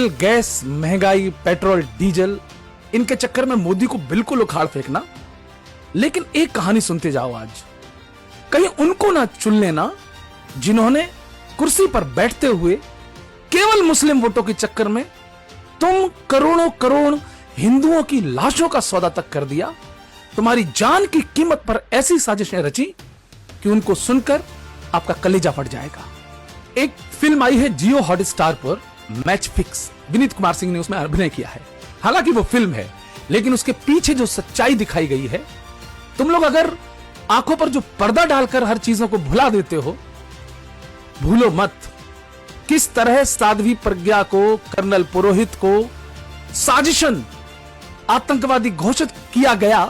तेल, गैस, महंगाई, petrol, diesel, इनके चक्कर में मोदी को बिल्कुल उखाड़ फेंकना। लेकिन एक कहानी सुनते जाओ आज, कहीं उनको ना चुन लेना जिन्होंने कुर्सी पर बैठते हुए केवल मुस्लिम वोटों के चक्कर में तुम करोड़ों करोड़ हिंदुओं की लाशों का सौदा तक कर दिया। तुम्हारी जान की कीमत पर ऐसी साजिशें रची कि उनको सुनकर आपका कलेजा फट जाएगा। एक फिल्म आई है जियो हॉटस्टार पर, मैच फिक्स। विनीत कुमार सिंह ने उसमें अभिनय किया है। हालांकि वो फिल्म है, लेकिन उसके पीछे जो सच्चाई दिखाई गई है, तुम लोग अगर आंखों पर जो पर्दा डालकर हर चीजों को भुला देते हो, भूलो मत किस तरह साध्वी प्रज्ञा को, कर्नल पुरोहित को साजिशन आतंकवादी घोषित किया गया।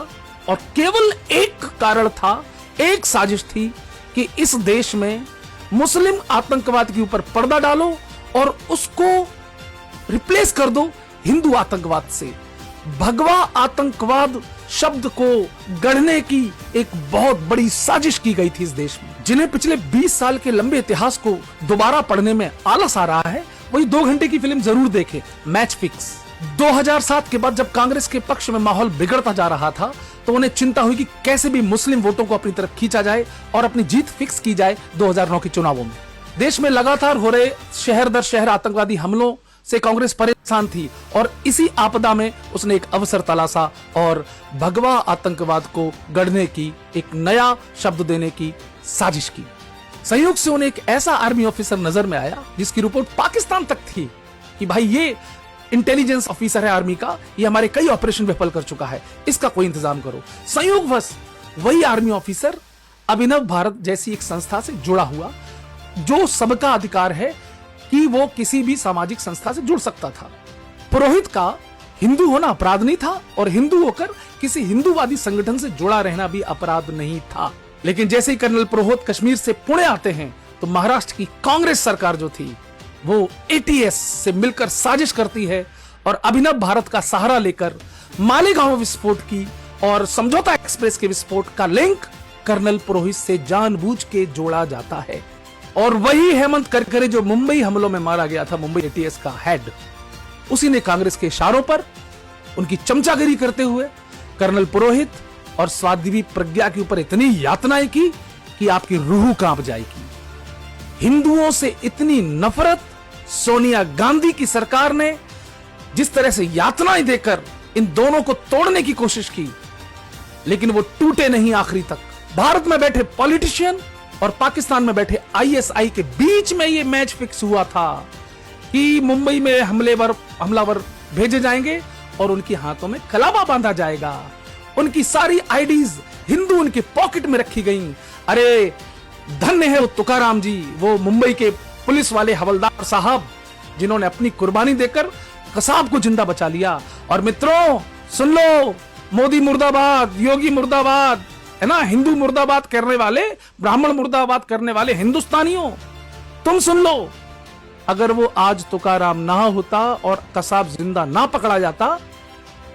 और केवल एक कारण था, एक साजिश थी कि इस देश में मुस्लिम आतंकवाद के ऊपर पर्दा डालो और उसको रिप्लेस कर दो हिंदू आतंकवाद से। भगवा आतंकवाद शब्द को गढ़ने की एक बहुत बड़ी साजिश की गई थी इस देश में। जिन्हें पिछले 20 साल के लंबे इतिहास को दोबारा पढ़ने में आलस आ रहा है, वही 2 घंटे की फिल्म जरूर देखे, मैच फिक्स। 2007 के बाद जब कांग्रेस के पक्ष में माहौल बिगड़ता जा रहा था, तो उन्हें चिंता हुई कि कैसे भी मुस्लिम वोटों को अपनी तरफ खींचा जाए और अपनी जीत फिक्स की जाए 2009 के चुनावों में। देश में लगातार हो रहे शहर दर शहर आतंकवादी हमलों से कांग्रेस परेशान थी और इसी आपदा में उसने एक अवसर तलाशा और भगवा आतंकवाद को गढ़ने की, एक नया शब्द देने की साजिश की। संयोग से उन्हें एक ऐसा आर्मी ऑफिसर नजर में आया जिसकी रिपोर्ट पाकिस्तान तक थी कि भाई ये इंटेलिजेंस ऑफिसर है आर्मी का, ये हमारे कई ऑपरेशन विफल कर चुका है, इसका कोई इंतजाम करो। संयोगवश वही आर्मी ऑफिसर अभिनव भारत जैसी एक संस्था से जुड़ा हुआ, जो सबका अधिकार है कि वो किसी भी सामाजिक संस्था से जुड़ सकता था। पुरोहित का हिंदू होना अपराध नहीं था और हिंदू होकर किसी हिंदूवादी संगठन से जुड़ा रहना भी अपराध नहीं था। लेकिन जैसे ही कर्नल पुरोहित कश्मीर से पुणे आते हैं, तो महाराष्ट्र की कांग्रेस सरकार जो थी वो एटीएस से मिलकर साजिश करती है और अभिनव भारत का सहारा लेकर मालेगांव विस्फोट की और समझौता एक्सप्रेस के विस्फोट का लिंक कर्नल पुरोहित से जानबूझ के जोड़ा जाता है। और वही हेमंत करकरे जो मुंबई हमलों में मारा गया था, मुंबई एटीएस का हेड, उसी ने कांग्रेस के इशारों पर उनकी चमचागिरी करते हुए कर्नल पुरोहित और साध्वी प्रज्ञा के ऊपर इतनी यातनाएं की कि आपकी रूह कांप जाएगी। हिंदुओं से इतनी नफरत सोनिया गांधी की सरकार ने जिस तरह से यातनाएं देकर इन दोनों को तोड़ने की कोशिश की, लेकिन वो टूटे नहीं आखिरी तक। भारत में बैठे पॉलिटिशियन और पाकिस्तान में बैठे आईएसआई के बीच में ये मैच फिक्स हुआ था कि मुंबई में हमलावर भेजे जाएंगे और उनके हाथों में कलावा बांधा जाएगा। उनकी सारी आईडीज हिंदू उनके पॉकेट में रखी गई। अरे धन्य है वो तुकाराम जी, वो मुंबई के पुलिस वाले हवलदार साहब जिन्होंने अपनी कुर्बानी देकर कसाब को जिंदा बचा लिया। और मित्रों सुन लो, मोदी मुर्दाबाद, योगी मुर्दाबाद, है ना, हिंदू मुर्दाबाद करने वाले, ब्राह्मण मुर्दाबाद करने वाले हिंदुस्तानियों, तुम सुन लो, अगर वो आज तुकाराम ना होता और कसाब जिंदा ना पकड़ा जाता,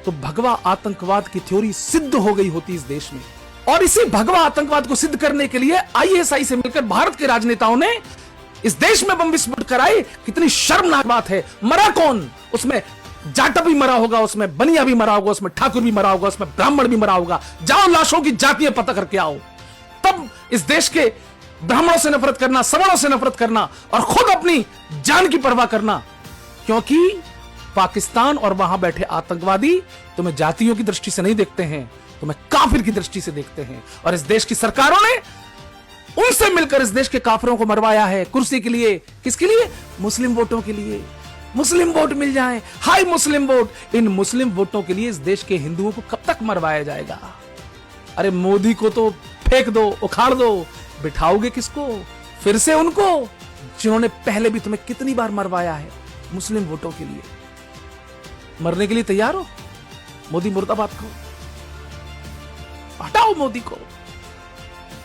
तो भगवा आतंकवाद की थ्योरी सिद्ध हो गई होती इस देश में। और इसी भगवा आतंकवाद को सिद्ध करने के लिए आईएसआई से मिलकर भारत के राजनेताओं ने इस देश में बम विस्फोट कराए। कितनी शर्मनाक बात है। मरा कौन? उसमें जाट भी मरा होगा, उसमें बनिया भी मरा होगा, उसमें ठाकुर भी मरा होगा, उसमें ब्राह्मण भी मरा होगा। जाओ लाशों की जातियां पता करके आओ। तब इस देश के ब्राह्मणों से नफरत करना, सवर्णों से नफरत करना और खुद अपनी जान की परवाह करना, क्योंकि पाकिस्तान और वहां बैठे आतंकवादी तुम्हें जातियों की दृष्टि से नहीं देखते हैं, तुम्हें काफिर की दृष्टि से देखते हैं। और इस देश की सरकारों ने उनसे मिलकर इस देश के काफिरों को मरवाया है कुर्सी के लिए। किसके लिए? मुस्लिम वोटों के लिए। मुस्लिम वोट मिल जाए, हाई मुस्लिम वोट। इन मुस्लिम वोटों के लिए इस देश के हिंदुओं को कब तक मरवाया जाएगा? अरे मोदी को तो फेंक दो, उखाड़ दो, बिठाओगे किसको? फिर से उनको जिन्होंने पहले भी तुम्हें कितनी बार मरवाया है मुस्लिम वोटों के लिए। मरने के लिए तैयार हो? मोदी मुर्दाबाद को हटाओ, मोदी को।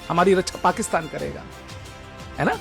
हमारी रक्षा पाकिस्तान करेगा, है ना।